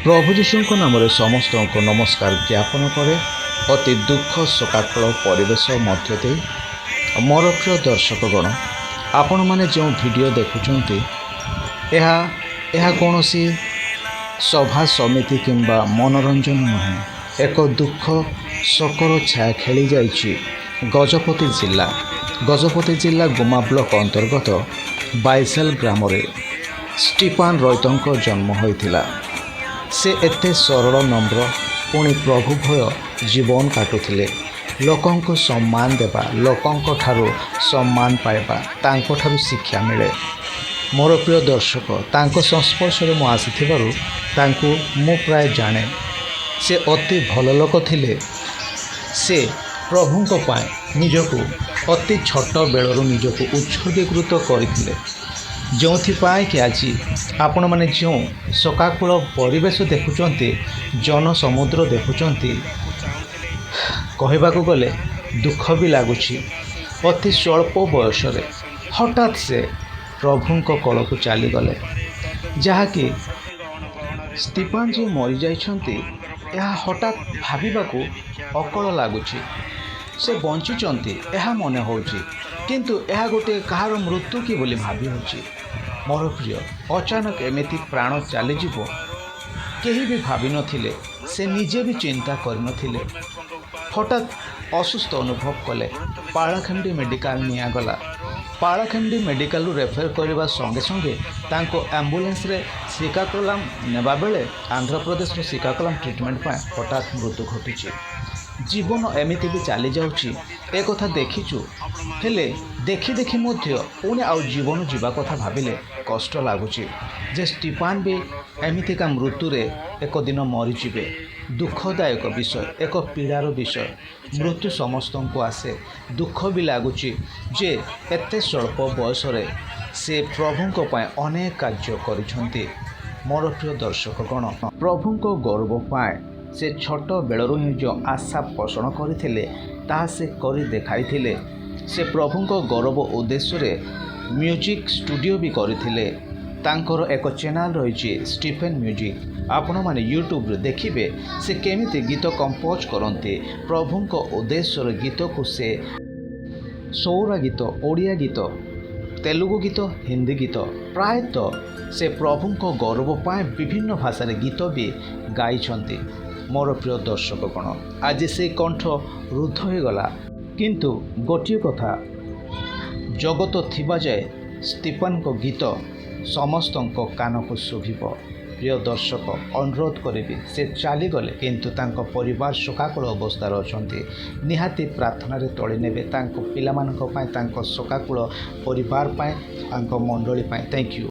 प्रभु जीशुଙ୍କ नामରେ ସମସ୍ତଙ୍କୁ ନମସ୍କାର ଜ୍ଞାପନ କରେ। ଅତି ଦୁଃଖ ଶୋକାକୁଳ ପରିବେଶ ମଧ୍ୟ ଦେଇ ମୋର ପ୍ରିୟ ଦର୍ଶକଗଣ, ଆପଣମାନେ ଯେଉଁ ଭିଡ଼ିଓ ଦେଖୁଛନ୍ତି ଏହା କୌଣସି ସଭା ସମିତି କିମ୍ବା ମନୋରଞ୍ଜନ ନୁହେଁ। ଏକ ଦୁଃଖ ଶୋକର ଛାୟା ଖେଳି ଯାଇଛି ଗଜପତି ଜିଲ୍ଲା ଗୁମା ବ୍ଲକ ଅନ୍ତର୍ଗତ ବାଇସେଲ ଗ୍ରାମରେ ଷ୍ଟିଫାନ ରୈତଙ୍କ ଜନ୍ମ ହୋଇଥିଲା। ସେ ଏତେ ସରଳ ନମ୍ର ପୁଣି ପ୍ରଭୁ ଭୟ ଜୀବନ କାଟୁଥିଲେ। ଲୋକଙ୍କୁ ସମ୍ମାନ ଦେବା, ଲୋକଙ୍କ ଠାରୁ ସମ୍ମାନ ପାଇବା ତାଙ୍କଠାରୁ ଶିକ୍ଷା ମିଳେ। ମୋର ପ୍ରିୟ ଦର୍ଶକ, ତାଙ୍କ ସଂସ୍ପର୍ଶରେ ମୁଁ ଆସିଥିବାରୁ ତାଙ୍କୁ ମୁଁ ପ୍ରାୟ ଜାଣେ। ସେ ଅତି ଭଲ ଲୋକ ଥିଲେ। ସେ ପ୍ରଭୁଙ୍କ ପାଇଁ ନିଜକୁ ଅତି ଛୋଟ ବେଳରୁ ନିଜକୁ ଉତ୍ସର୍ଗୀକୃତ କରିଥିଲେ, ଯେଉଁଥିପାଇଁ କି ଆଜି ଆପଣମାନେ ଯେଉଁ ଶୋକାକୁଳ ପରିବେଶ ଦେଖୁଛନ୍ତି, ଜନସମୁଦ୍ର ଦେଖୁଛନ୍ତି, କହିବାକୁ ଗଲେ ଦୁଃଖ ବି ଲାଗୁଛି। ଅତି ସ୍ୱଳ୍ପ ବୟସରେ ହଠାତ୍ ସେ ପ୍ରଭୁଙ୍କ କୋଳକୁ ଚାଲିଗଲେ। ଯାହାକି ଷ୍ଟିଫାନ ଯେ ମରିଯାଇଛନ୍ତି, ଏହା ହଠାତ୍ ଭାବିବାକୁ ଅକଳ ଲାଗୁଛି। ସେ ବଞ୍ଚିଛନ୍ତି ଏହା ମନେ ହେଉଛି, କିନ୍ତୁ ଏହା ଗୋଟିଏ କାହାର ମୃତ୍ୟୁ କି ବୋଲି ଭାବି ହେଉଛି। ମୋର ପ୍ରିୟ, ଅଚାନକ ଏମିତି ପ୍ରାଣ ଚାଲିଯିବ କେହି ବି ଭାବିନଥିଲେ। ସେ ନିଜେ ବି ଚିନ୍ତା କରିନଥିଲେ। ହଠାତ୍ ଅସୁସ୍ଥ ଅନୁଭବ କଲେ। ପାଳାଖେମୁଣ୍ଡି ମେଡ଼ିକାଲ ନିଆଗଲା। ପାଳାଖେମୁଣ୍ଡି ମେଡ଼ିକାଲରୁ ରେଫର କରିବା ସଙ୍ଗେ ସଙ୍ଗେ ତାଙ୍କୁ ଆମ୍ବୁଲାନ୍ସରେ ଶ୍ରୀକାକୁଲମ ନେବା ବେଳେ ଆନ୍ଧ୍ରପ୍ରଦେଶର ଶ୍ରୀକାକୁଲମ ଟ୍ରିଟମେଣ୍ଟ ପାଇଁ ହଠାତ୍ ମୃତ୍ୟୁ ଘଟିଛି। ଜୀବନ ଏମିତି ବି ଚାଲିଯାଉଛି, ଏକଥା ଦେଖିଛୁ। ହେଲେ ଦେଖି ମଧ୍ୟ ପୁଣି ଆଉ ଜୀବନ ଯିବା କଥା ଭାବିଲେ କଷ୍ଟ ଲାଗୁଛି ଯେ ଷ୍ଟିଫାନ ବି ଏମିତିକା ମୃତ୍ୟୁରେ ଏକ ଦିନ ମରିଯିବେ। ଦୁଃଖଦାୟକ ବିଷୟ, ଏକ ପୀଡ଼ାର ବିଷୟ। ମୃତ୍ୟୁ ସମସ୍ତଙ୍କୁ ଆସେ। ଦୁଃଖ ବି ଲାଗୁଛି ଯେ ଏତେ ସ୍ୱଳ୍ପ ବୟସରେ ସେ ପ୍ରଭୁଙ୍କ ପାଇଁ ଅନେକ କାର୍ଯ୍ୟ କରିଛନ୍ତି। ମୋର ପ୍ରିୟ ଦର୍ଶକଗଣ, ପ୍ରଭୁଙ୍କ ଗୌରବ ପାଇଁ ସେ ଛୋଟ ବେଳରୁ ହିଁ ଯେଉଁ ଆଶା ପୋଷଣ କରିଥିଲେ ତାହା ସେ କରି ଦେଖାଇଥିଲେ। ସେ ପ୍ରଭୁଙ୍କ ଗୌରବ ଉଦ୍ଦେଶ୍ୟରେ ମ୍ୟୁଜିକ୍ ଷ୍ଟୁଡ଼ିଓ ବି କରିଥିଲେ। ତାଙ୍କର ଏକ ଚ୍ୟାନେଲ୍ ରହିଛି ଷ୍ଟିଫେନ୍ ମ୍ୟୁଜିକ୍। ଆପଣମାନେ ୟୁଟ୍ୟୁବରେ ଦେଖିବେ ସେ କେମିତି ଗୀତ କମ୍ପୋଜ କରନ୍ତି। ପ୍ରଭୁଙ୍କ ଉଦ୍ଦେଶ୍ୟରେ ଗୀତକୁ ସେ ସୌରା ଗୀତ, ଓଡ଼ିଆ ଗୀତ, ତେଲୁଗୁ ଗୀତ, ହିନ୍ଦୀ ଗୀତ, ପ୍ରାୟତଃ ସେ ପ୍ରଭୁଙ୍କ ଗୌରବ ପାଇଁ ବିଭିନ୍ନ ଭାଷାରେ ଗୀତ ବି ଗାଇଛନ୍ତି। ମୋର ପ୍ରିୟ ଦର୍ଶକଗଣ, ଆଜି ସେ କଣ୍ଠ ରୁଦ୍ଧ ହୋଇଗଲା, କିନ୍ତୁ ଗୋଟିଏ କଥା, ଜଗତ ଥିବା ଯାଏ ଷ୍ଟିଫାନଙ୍କ ଗୀତ ସମସ୍ତଙ୍କ କାନକୁ ଶୁଭିବ। ପ୍ରିୟ ଦର୍ଶକ, ଅନୁରୋଧ କରିବି, ସେ ଚାଲିଗଲେ କିନ୍ତୁ ତାଙ୍କ ପରିବାର ଶୋକାକୁଳ ଅବସ୍ଥାରେ ଅଛନ୍ତି। ନିହାତି ପ୍ରାର୍ଥନାରେ ତୋଳି ନେବେ ତାଙ୍କ ପିଲାମାନଙ୍କ ପାଇଁ, ତାଙ୍କ ଶୋକାକୁଳ ପରିବାର ପାଇଁ, ତାଙ୍କ ମଣ୍ଡଳୀ ପାଇଁ। Thank you.